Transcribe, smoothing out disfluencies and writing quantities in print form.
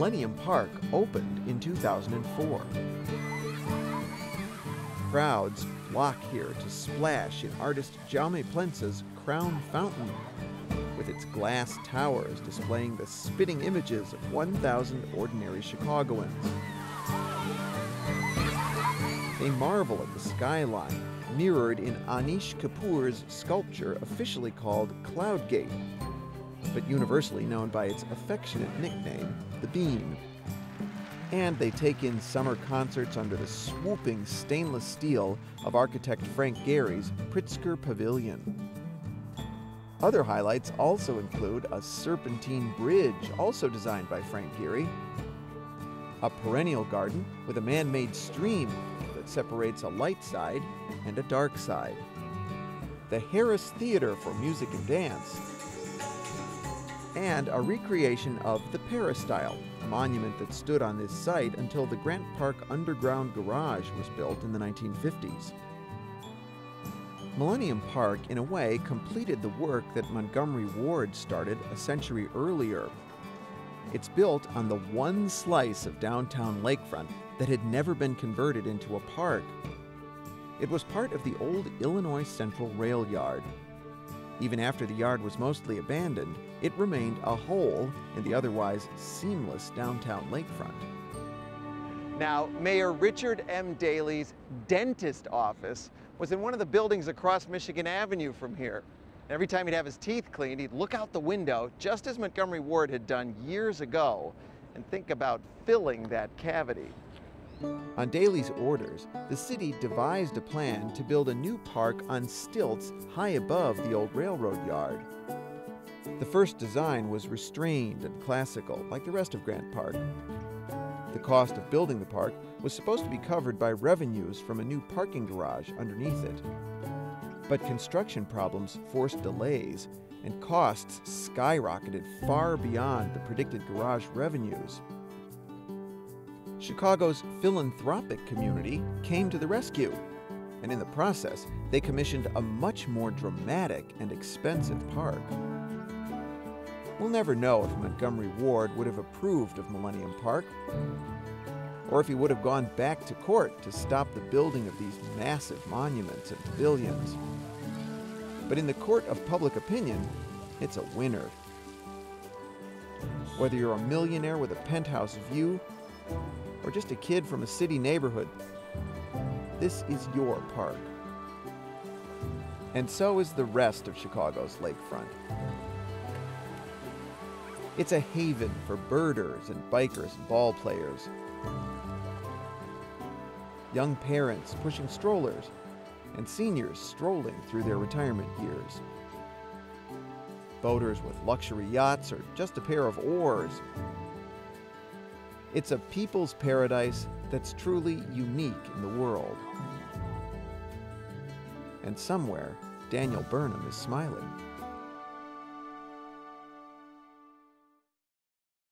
Millennium Park opened in 2004. Crowds flock here to splash in artist Jaume Plensa's Crown Fountain, with its glass towers displaying the spitting images of 1,000 ordinary Chicagoans. They marvel at the skyline, mirrored in Anish Kapoor's sculpture officially called Cloudgate, but universally known by its affectionate nickname, the Beam. And they take in summer concerts under the swooping stainless steel of architect Frank Gehry's Pritzker Pavilion. Other highlights also include a serpentine bridge, also designed by Frank Gehry, a perennial garden with a man-made stream that separates a light side and a dark side, the Harris Theater for Music and Dance, and a recreation of the Peristyle, a monument that stood on this site until the Grant Park Underground Garage was built in the 1950s. Millennium Park, in a way, completed the work that Montgomery Ward started a century earlier. It's built on the one slice of downtown Lakefront that had never been converted into a park. It was part of the old Illinois Central Rail Yard. Even after the yard was mostly abandoned, it remained a hole in the otherwise seamless downtown Lakefront. Now, Mayor Richard M. Daley's dentist office was in one of the buildings across Michigan Avenue from here. Every time he'd have his teeth cleaned, he'd look out the window, just as Montgomery Ward had done years ago, and think about filling that cavity. On Daley's orders, the city devised a plan to build a new park on stilts high above the old railroad yard. The first design was restrained and classical, like the rest of Grant Park. The cost of building the park was supposed to be covered by revenues from a new parking garage underneath it. But construction problems forced delays, and costs skyrocketed far beyond the predicted garage revenues. Chicago's philanthropic community came to the rescue, and in the process, they commissioned a much more dramatic and expensive park. We'll never know if Montgomery Ward would have approved of Millennium Park, or if he would have gone back to court to stop the building of these massive monuments and pavilions. But in the court of public opinion, it's a winner. Whether you're a millionaire with a penthouse view, or just a kid from a city neighborhood, this is your park. And so is the rest of Chicago's lakefront. It's a haven for birders and bikers and ball players, young parents pushing strollers, and seniors strolling through their retirement years, boaters with luxury yachts or just a pair of oars. It's a people's paradise that's truly unique in the world. And somewhere, Daniel Burnham is smiling.